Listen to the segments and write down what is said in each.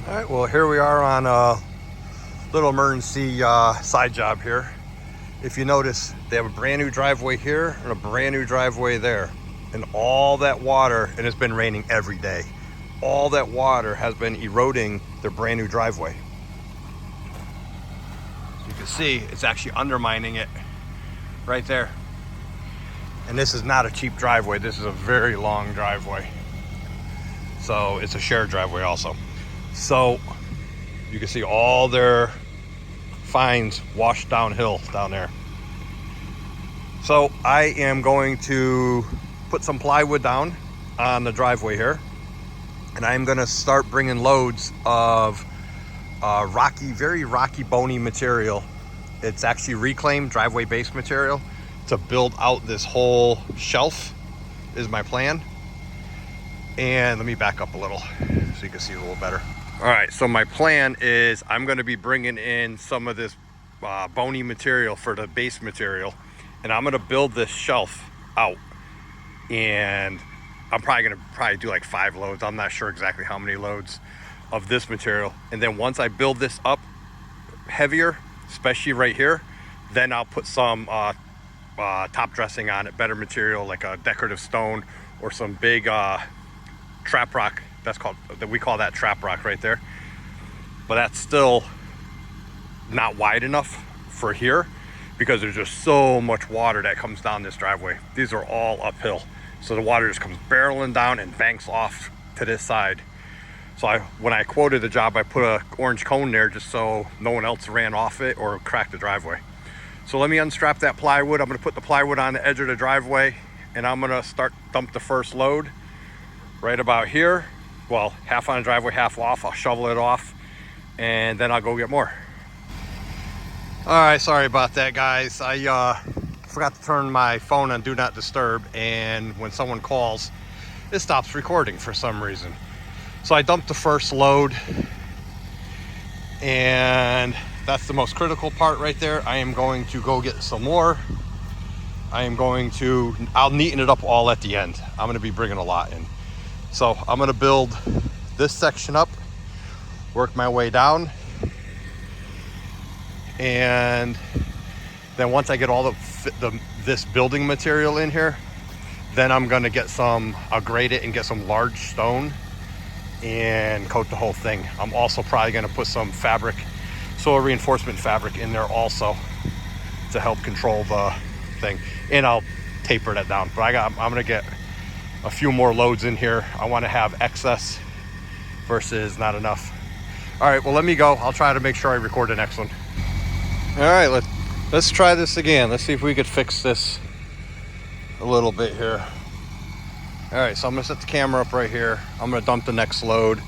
All right, well, here we are on a little emergency side job here. If you notice, they have a brand new driveway here and a brand new driveway there. And all that water, and it's been raining every day, all that water has been eroding their brand new driveway. So you can see it's actually undermining it right there. And this is not a cheap driveway. This is a very long driveway. So it's a shared driveway also. So you can see all their fines washed downhill down there. So I am going to put some plywood down on the driveway here, and I'm going to start bringing loads of rocky, very rocky, bony material. It's actually reclaimed driveway base material to build out this whole shelf is my plan. And let me back up a little so you can see a little better. All right, so my plan is I'm going to be bringing in some of this bony material for the base material, and I'm going to build this shelf out. And I'm probably going to do like 5 loads. I'm not sure exactly how many loads of this material. And then once I build this up heavier, especially right here, then I'll put some top dressing on it, better material like a decorative stone or some big trap rock. We call that trap rock right there. But that's still not wide enough for here because there's just so much water that comes down this driveway. These are all uphill. So the water just comes barreling down and banks off to this side. So when I quoted the job, I put an orange cone there just so no one else ran off it or cracked the driveway. So let me unstrap that plywood. I'm gonna put the plywood on the edge of the driveway, and I'm gonna dump the first load right about here. Well, half on the driveway, half off. I'll shovel it off, and then I'll go get more. All right, sorry about that, guys. I forgot to turn my phone on Do Not Disturb, and when someone calls, it stops recording for some reason. So I dumped the first load, and that's the most critical part right there. I am going to go get some more. I'll neaten it up all at the end. I'm gonna be bringing a lot in. So I'm gonna build this section up, work my way down, and then once I get all this building material in here, then I'm gonna I'll grade it and get some large stone and coat the whole thing. I'm also probably gonna put some fabric, soil reinforcement fabric in there also to help control the thing, and I'll taper that down. But I'm gonna get a few more loads in here. I want to have excess versus not enough. All right, well, let me go. I'll try to make sure I record the next one. All right, let's try this again. Let's see if we could fix this a little bit here. All right, so I'm gonna set the camera up right here. I'm gonna dump the next load,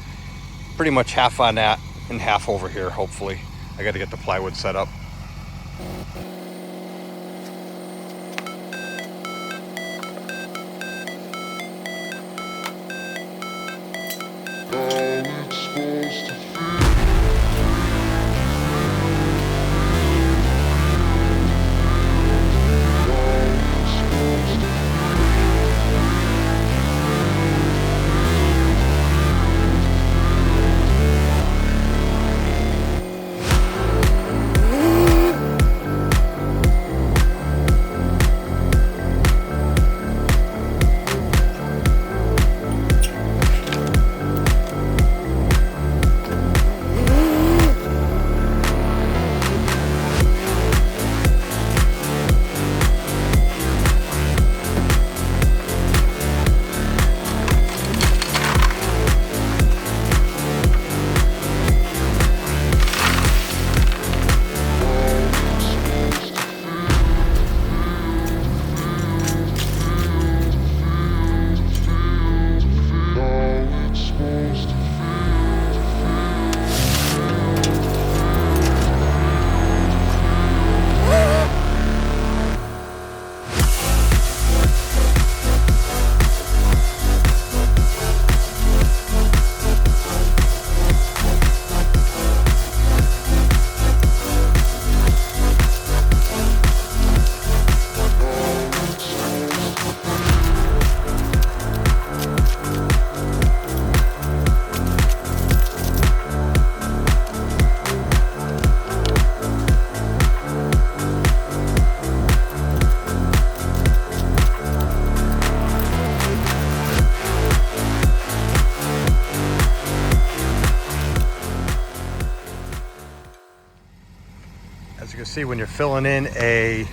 pretty much half on that and half over here, hopefully. I got to get the plywood set up. as you can see, when you're filling in a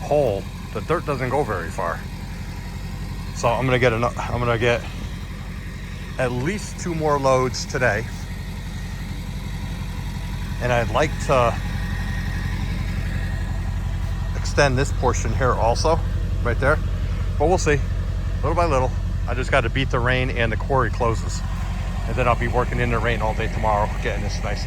hole, the dirt doesn't go very far. So I'm gonna get at least 2 more loads today, and I'd like to extend this portion here also, right there, but we'll see, little by little. I just got to beat the rain and the quarry closes, and then I'll be working in the rain all day tomorrow, getting this nice.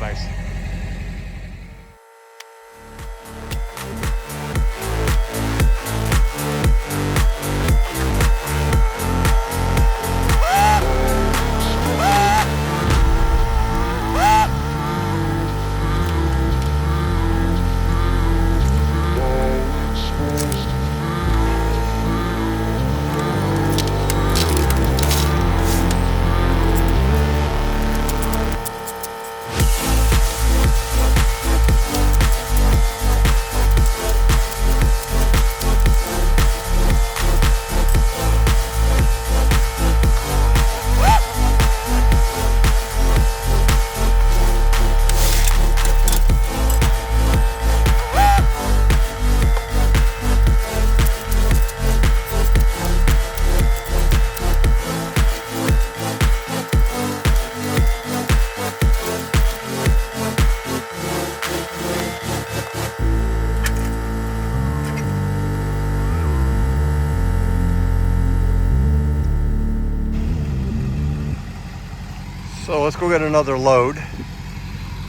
So let's go get another load,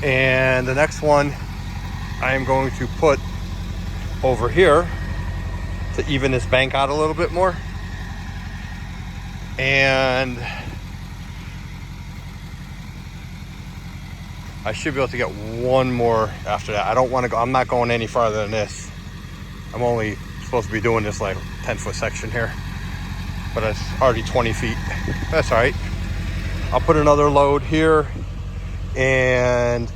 and the next one I am going to put over here to even this bank out a little bit more, and I should be able to get one more after that. I don't want to go, I'm not going any farther than this. I'm only supposed to be doing this like 10-foot section here, but it's already 20 feet. That's all right. I'll put another load here, and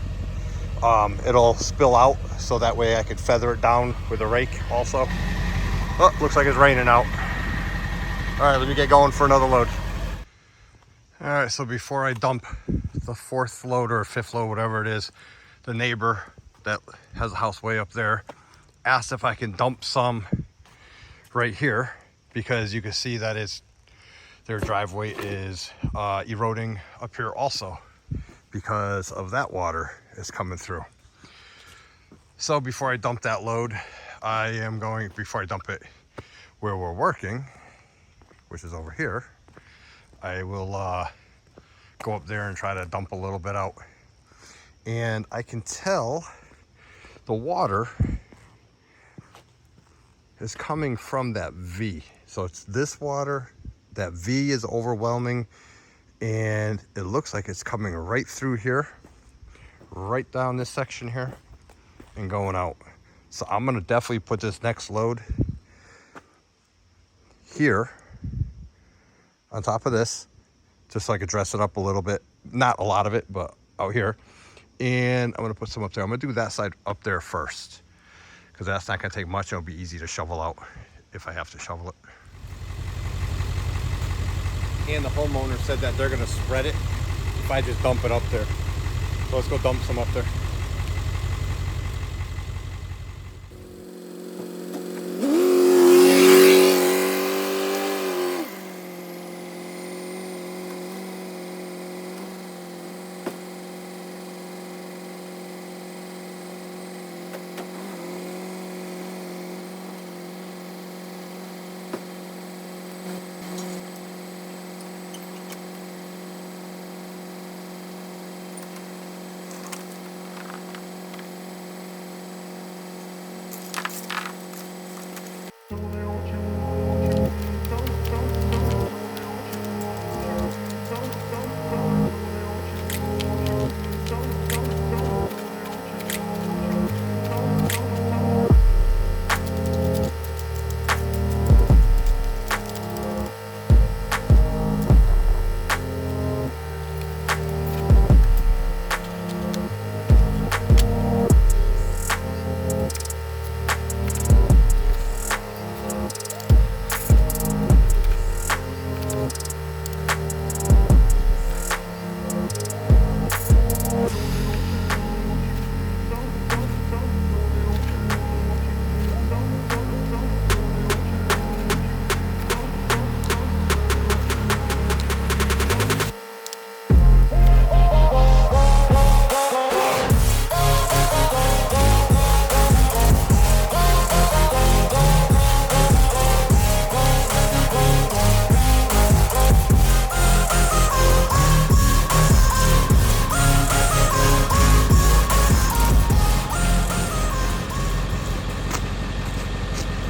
it'll spill out, so that way I could feather it down with a rake also. Oh, looks like it's raining out. All right, let me get going for another load. All right, so before I dump the 4th load or 5th load, whatever it is, the neighbor that has a house way up there asked if I can dump some right here, because you can see that their driveway is eroding up here also, because of that water is coming through. So before I dump that load, before I dump it where we're working, which is over here, I will go up there and try to dump a little bit out. And I can tell the water is coming from that V. So it's this water. That V is overwhelming, and it looks like it's coming right through here, right down this section here, and going out. So I'm gonna definitely put this next load here on top of this, just so I could dress it up a little bit. Not a lot of it, but out here. And I'm gonna put some up there. I'm gonna do that side up there first, because that's not gonna take much. It'll be easy to shovel out if I have to shovel it. And the homeowner said that they're gonna spread it if I just dump it up there. So let's go dump some up there.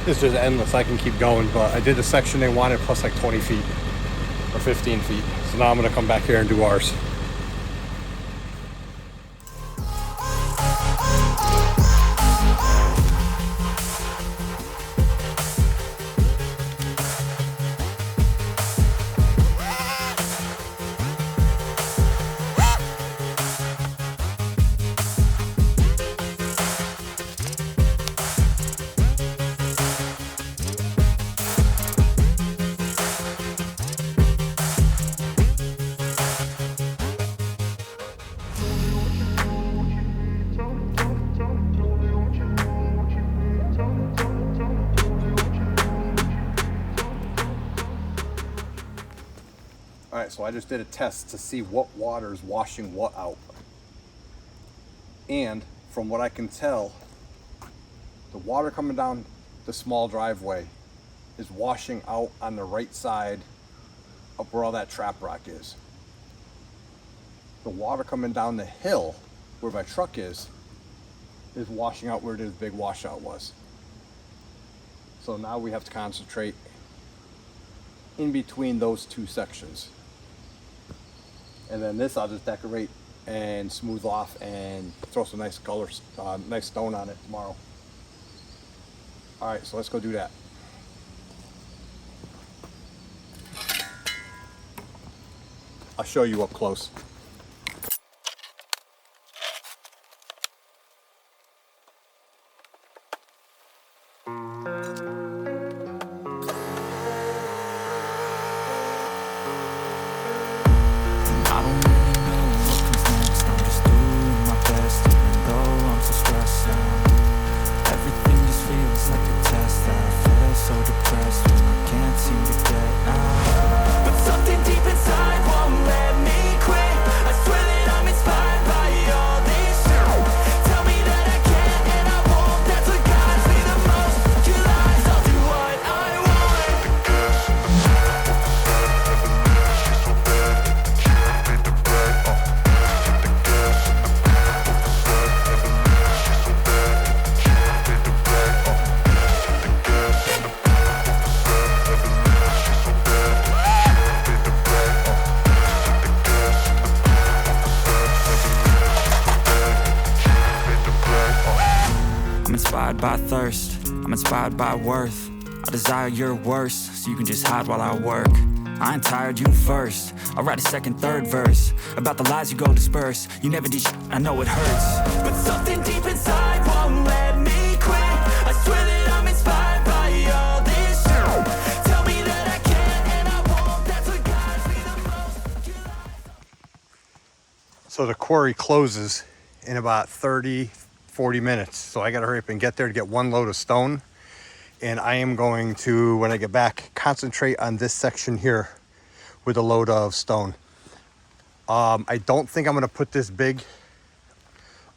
It's just endless. I can keep going, but I did the section they wanted plus like 20 feet or 15 feet. So now I'm gonna come back here and do ours. All right, so I just did a test to see what water is washing what out. And from what I can tell, the water coming down the small driveway is washing out on the right side of where all that trap rock is. The water coming down the hill where my truck is washing out where this big washout was. So now we have to concentrate in between those two sections. And then this I'll just decorate and smooth off and throw some nice colors, nice stone on it tomorrow. All right, so let's go do that. I'll show you up close. By thirst, I'm inspired by worth. I desire your worst, so you can just hide while I work. I ain't tired, you first. I'll write a second, third verse about the lies you go disperse. You never did shit, I know it hurts, but something deep inside won't let me quit. I swear that I'm inspired by all this shit. Tell me that I can and I won't. That's what guides me the most. So the quarry closes in about 40 minutes. So I gotta hurry up and get there to get one load of stone. And I am going to, when I get back, concentrate on this section here with a load of stone. I don't think I'm gonna put this big,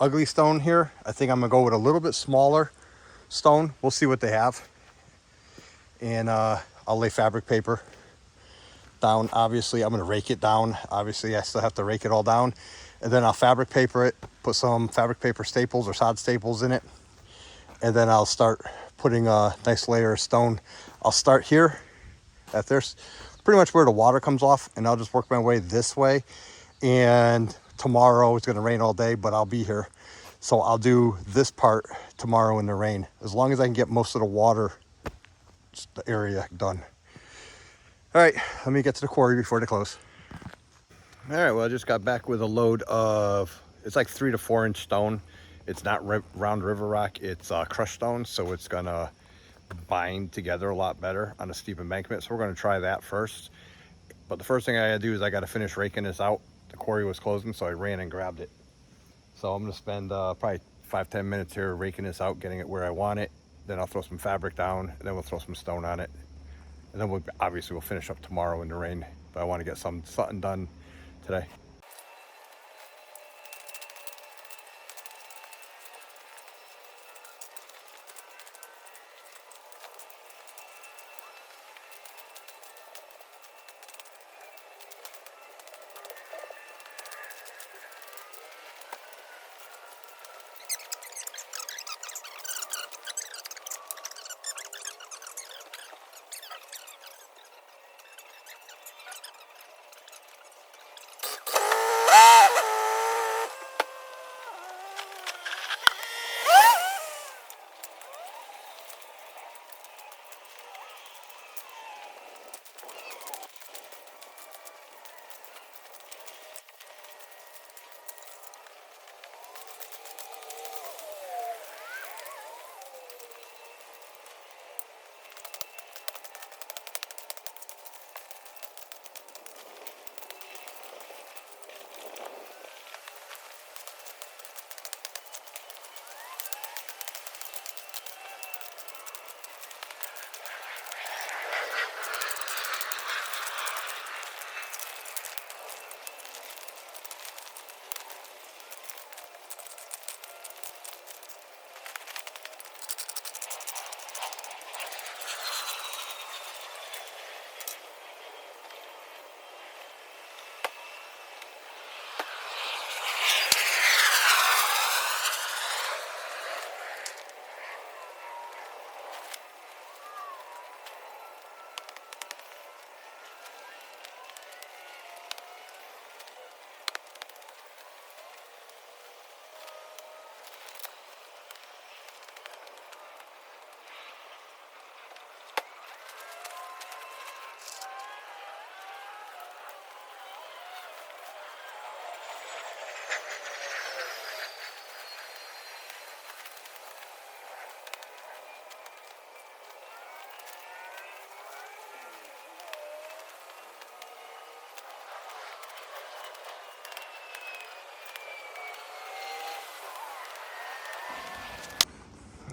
ugly stone here. I think I'm gonna go with a little bit smaller stone. We'll see what they have. And I'll lay fabric paper down. Obviously, I'm gonna rake it down. Obviously, I still have to rake it all down. And then I'll fabric paper it, put some fabric paper staples or sod staples in it. And then I'll start putting a nice layer of stone. I'll start here at there's pretty much where the water comes off, and I'll just work my way this way. And tomorrow it's gonna rain all day, but I'll be here. So I'll do this part tomorrow in the rain, as long as I can get most of the water, the area done. All right, let me get to the quarry before they close. All right, well, I just got back with a load of, it's like 3 to 4 inch stone. It's not round river rock, it's crushed stone, so it's gonna bind together a lot better on a steep embankment. So we're gonna try that first. But the first thing I gotta do is I gotta finish raking this out. The quarry was closing, so I ran and grabbed it. So I'm gonna spend probably 5-10 minutes here raking this out, getting it where I want it. Then I'll throw some fabric down, and then we'll throw some stone on it. And then we'll finish up tomorrow in the rain. But I wanna get something done today.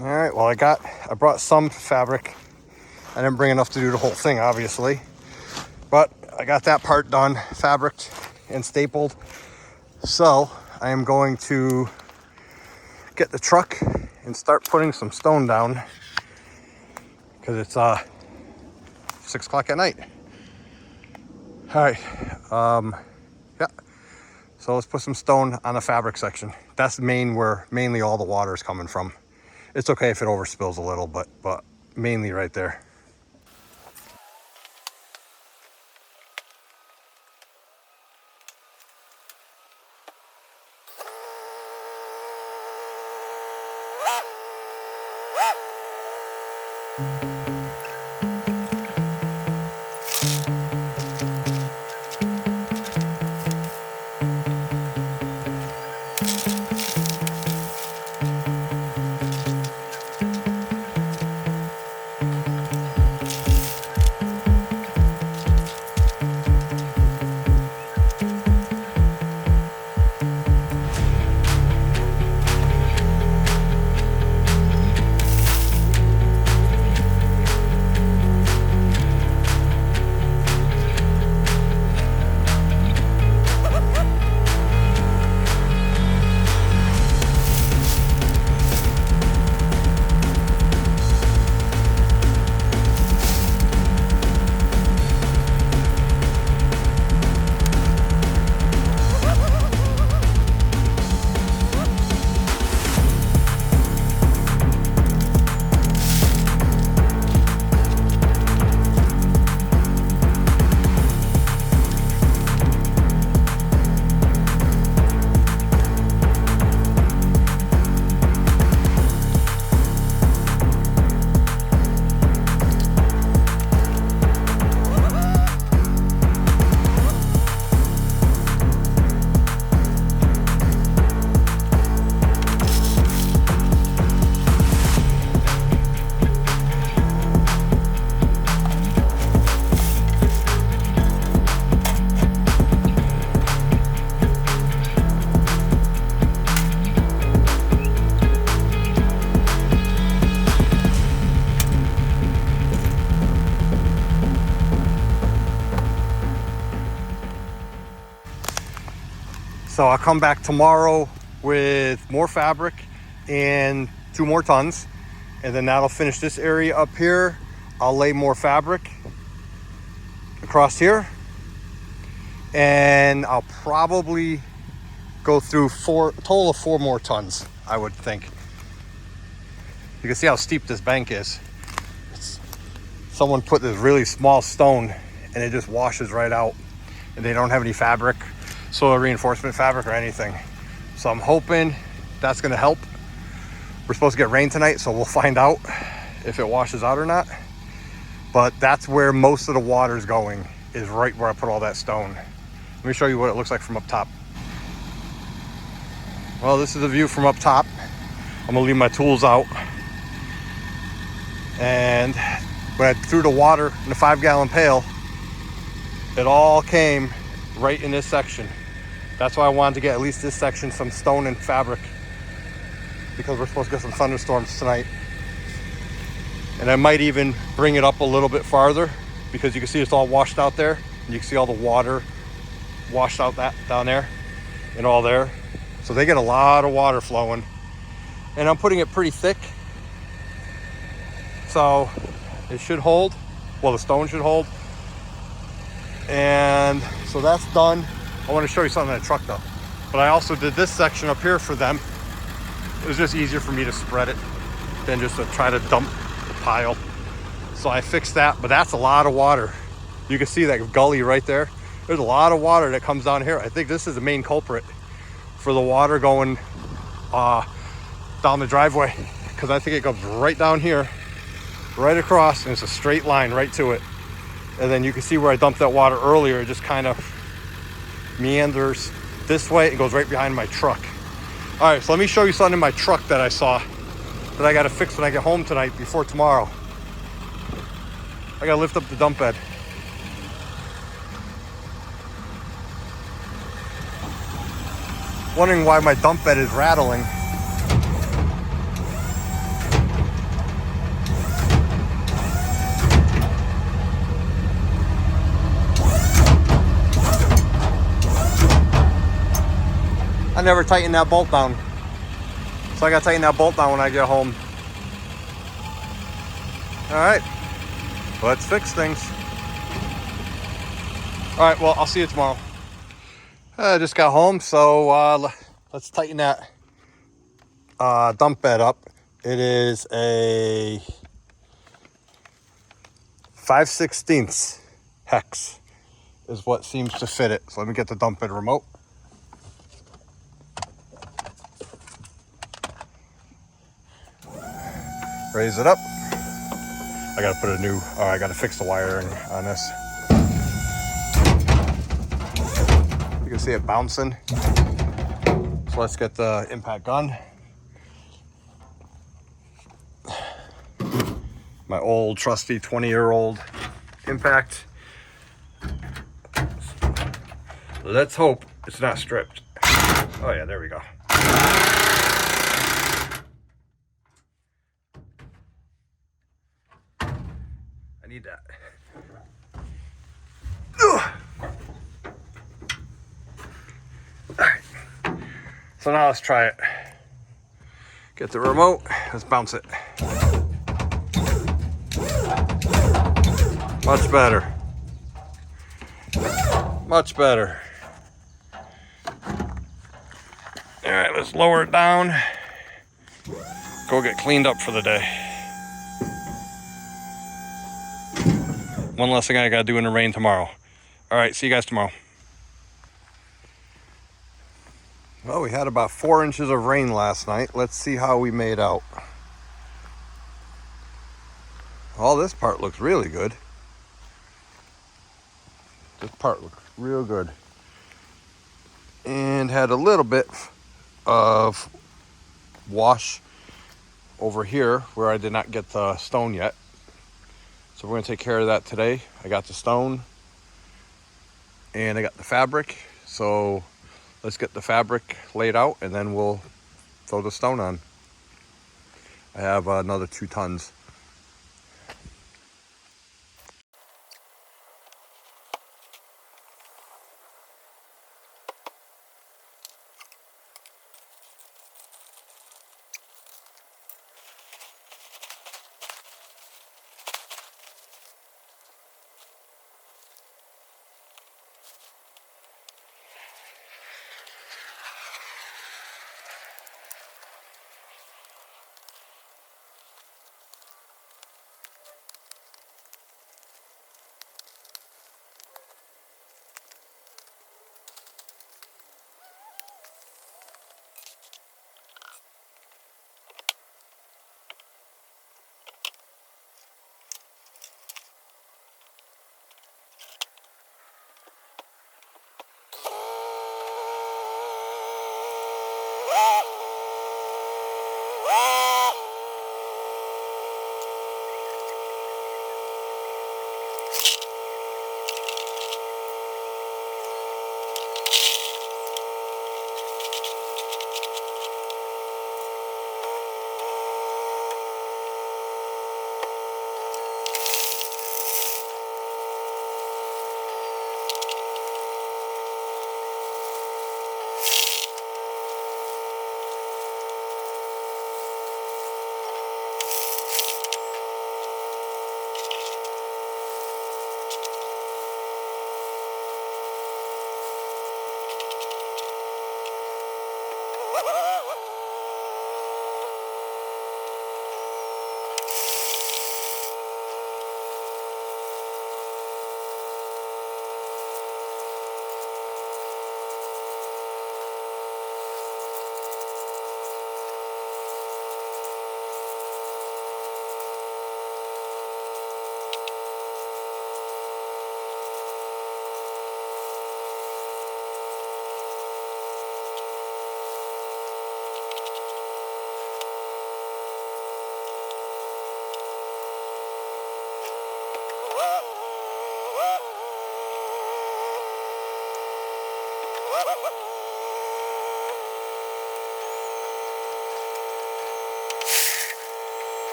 All right, well, I brought some fabric. I didn't bring enough to do the whole thing, obviously, but I got that part done, fabriced and stapled. So I am going to get the truck and start putting some stone down because it's 6 o'clock at night. All right, yeah. So let's put some stone on the fabric section. That's where mainly all the water is coming from. It's okay if it overspills a little, but mainly right there. So I'll come back tomorrow with more fabric and 2 more tons. And then that'll finish this area up here. I'll lay more fabric across here. And I'll probably go through a total of 4 more tons, I would think. You can see how steep this bank is. Someone put this really small stone and it just washes right out. And they don't have any fabric, soil reinforcement fabric or anything. So I'm hoping that's gonna help. We're supposed to get rain tonight, so we'll find out if it washes out or not. But that's where most of the water is going, is right where I put all that stone. Let me show you what it looks like from up top. Well, this is the view from up top. I'm gonna leave my tools out. And when I threw the water in the 5-gallon pail, it all came right in this section. That's why I wanted to get at least this section some stone and fabric, because we're supposed to get some thunderstorms tonight. And I might even bring it up a little bit farther, because you can see it's all washed out there, and you can see all the water washed out that down there and all there. So they get a lot of water flowing, and I'm putting it pretty thick, so it should hold. Well, the stone should hold. And so that's done. I want to show you something in the truck though. But I also did this section up here for them. It was just easier for me to spread it than just to try to dump the pile. So I fixed that, but that's a lot of water. You can see that gully right there. There's a lot of water that comes down here. I think this is the main culprit for the water going down the driveway, because I think it goes right down here, right across, and it's a straight line right to it. And then you can see where I dumped that water earlier. It just kind of meanders this way and goes right behind my truck. All right, so let me show you something in my truck that I saw that I got to fix when I get home tonight before tomorrow. I got to lift up the dump bed. Wondering why my dump bed is rattling. I never tightened that bolt down. So I gotta tighten that bolt down when I get home. Alright, let's fix things. Alright, well, I'll see you tomorrow. I just got home, so let's tighten that dump bed up. It is a 5/16 hex is what seems to fit it. So let me get the dump bed remote. Raise it up. I gotta put a new, I gotta fix the wiring on this. You can see it bouncing. So let's get the impact gun. My old trusty 20-year-old impact. Let's hope it's not stripped. Oh yeah, there we go. I need that. Ugh. All right. So now let's try it. Get the remote, let's bounce it. Much better. Much better. All right, let's lower it down. Go get cleaned up for the day. One less thing I gotta do in the rain tomorrow. All right, see you guys tomorrow. Well, we had about 4 inches of rain last night. Let's see how we made out. All this part looks really good. This part looks real good. And had a little bit of wash over here where I did not get the stone yet. So we're gonna take care of that today. I got the stone and I got the fabric. So let's get the fabric laid out and then we'll throw the stone on. I have another 2 tons.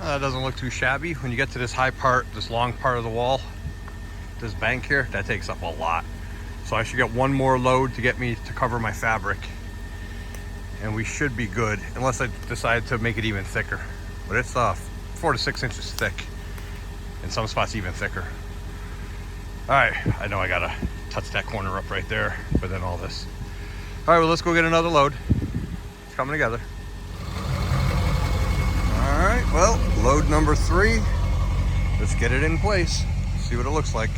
That doesn't look too shabby. When you get to this high part, this long part of the wall, this bank here, that takes up a lot. So I should get one more load to get me to cover my fabric. And we should be good, unless I decide to make it even thicker. But it's 4 to 6 inches thick. In some spots even thicker. All right, I know I gotta touch that corner up right there, but then all this. All right, well, let's go get another load. It's coming together. All right, well, load number 3. Let's get it in place. See what it looks like.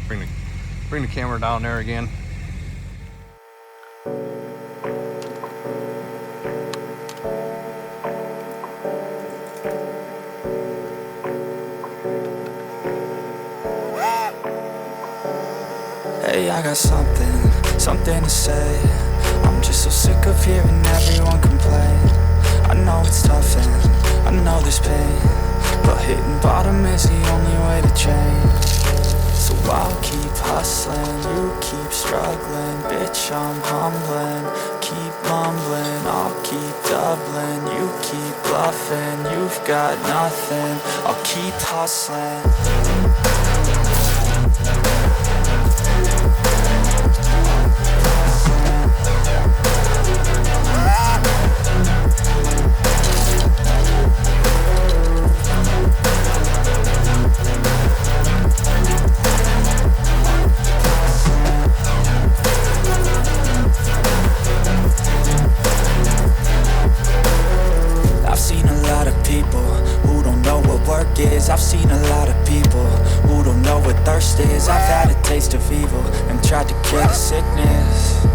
Bring the camera down there again. Hey, I got something to say. I'm just so sick of hearing everyone complain. I know it's tough and I know there's pain, but hitting bottom is the only way to change. So I'll keep hustling, you keep struggling. Bitch, I'm humbling, keep mumbling. I'll keep doubling, you keep bluffing. You've got nothing, I'll keep hustling. I've seen a lot of people who don't know what thirst is. I've had a taste of evil and tried to kill the sickness,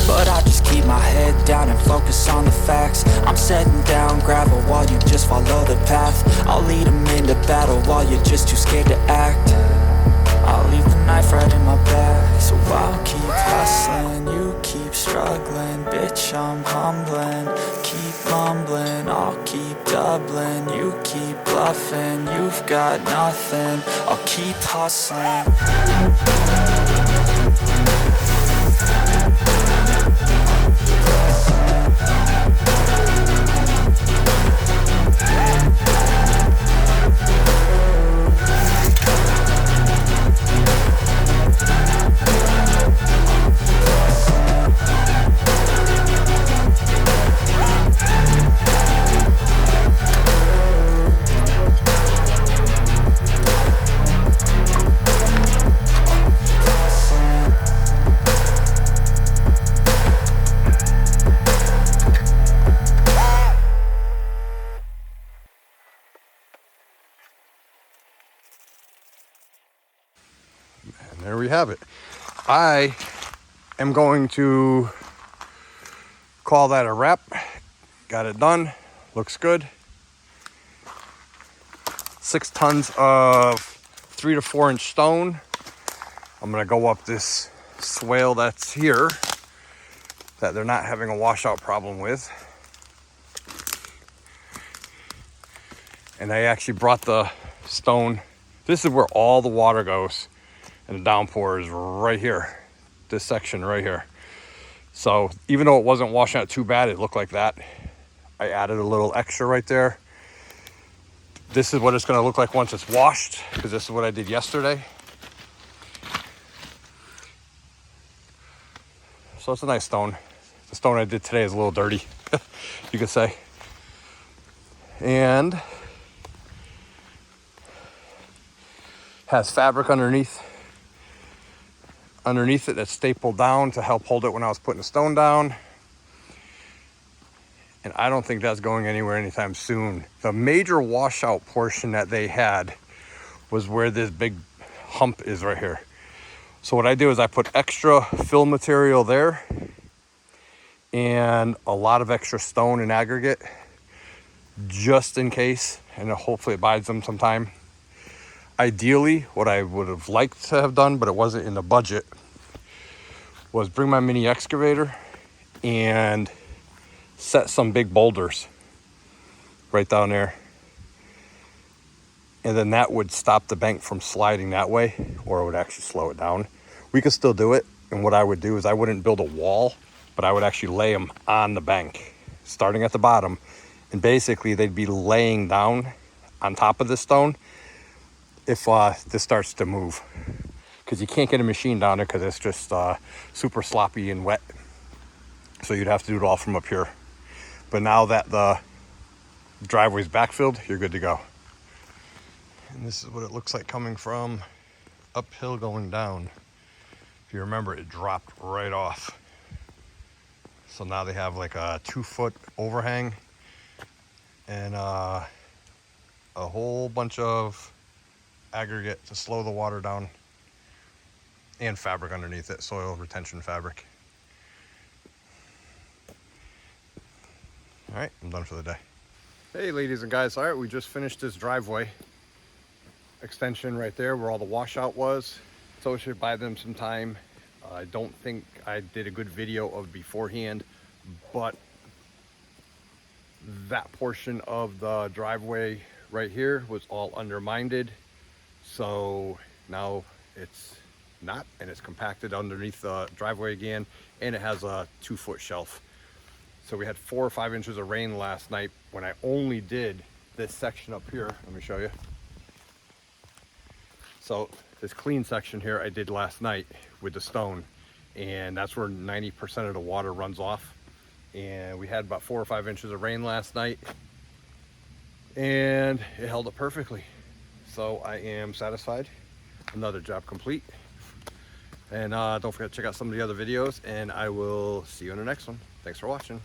but I just keep my head down and focus on the facts. I'm setting down gravel while you just follow the path. I'll lead them into battle while you're just too scared to act. I'll leave the knife right in my back. So I'll keep hustling, you keep struggling. Bitch, I'm humbling, keep mumbling. I'll keep doubling, you keep bluffing. You've got nothing, I'll keep hustling. There we have it. I am going to call that a wrap. Got it done. Looks good. 6 tons of 3 to 4 inch stone. I'm going to go up this swale that's here that they're not having a washout problem with. And I actually brought the stone. This is where all the water goes. And the downpour is right here, this section right here. So even though it wasn't washing out too bad, it looked like that. I added a little extra right there. This is what it's going to look like once it's washed, because this is what I did yesterday. So it's a nice stone. The stone I did today is a little dirty, you could say. And has fabric underneath it that's stapled down to help hold it when I was putting the stone down. And I don't think that's going anywhere anytime soon. The major washout portion that they had was where this big hump is right here. So what I do is I put extra fill material there and a lot of extra stone and aggregate just in case, and hopefully it buys them some time. Ideally, what I would have liked to have done, but it wasn't in the budget, was bring my mini excavator and set some big boulders right down there. And then that would stop the bank from sliding that way, or it would actually slow it down. We could still do it. And what I would do is I wouldn't build a wall, but I would actually lay them on the bank, starting at the bottom And basically they'd be laying down on top of the stone if this starts to move, because you can't get a machine down there because it's just super sloppy and wet. So you'd have to do it all from up here. But now that the driveway's backfilled, you're good to go. And this is what it looks like coming from uphill going down. If you remember, it dropped right off. So now they have like a 2-foot overhang and a whole bunch of aggregate to slow the water down, and fabric underneath it, soil retention fabric. All right, I'm done for the day. Hey ladies and guys, all right, we just finished this driveway extension right there where all the washout was. So it should buy them some time. I don't think I did a good video of beforehand, but that portion of the driveway right here was all undermined. So now it's not, and it's compacted underneath the driveway again, and it has a 2-foot shelf. So we had 4 or 5 inches of rain last night when I only did this section up here. Let me show you. So this clean section here I did last night with the stone, and that's where 90% of the water runs off. And we had about 4 or 5 inches of rain last night, and it held up perfectly. So I am satisfied. Another job complete. And don't forget to check out some of the other videos, and I will see you in the next one. Thanks for watching.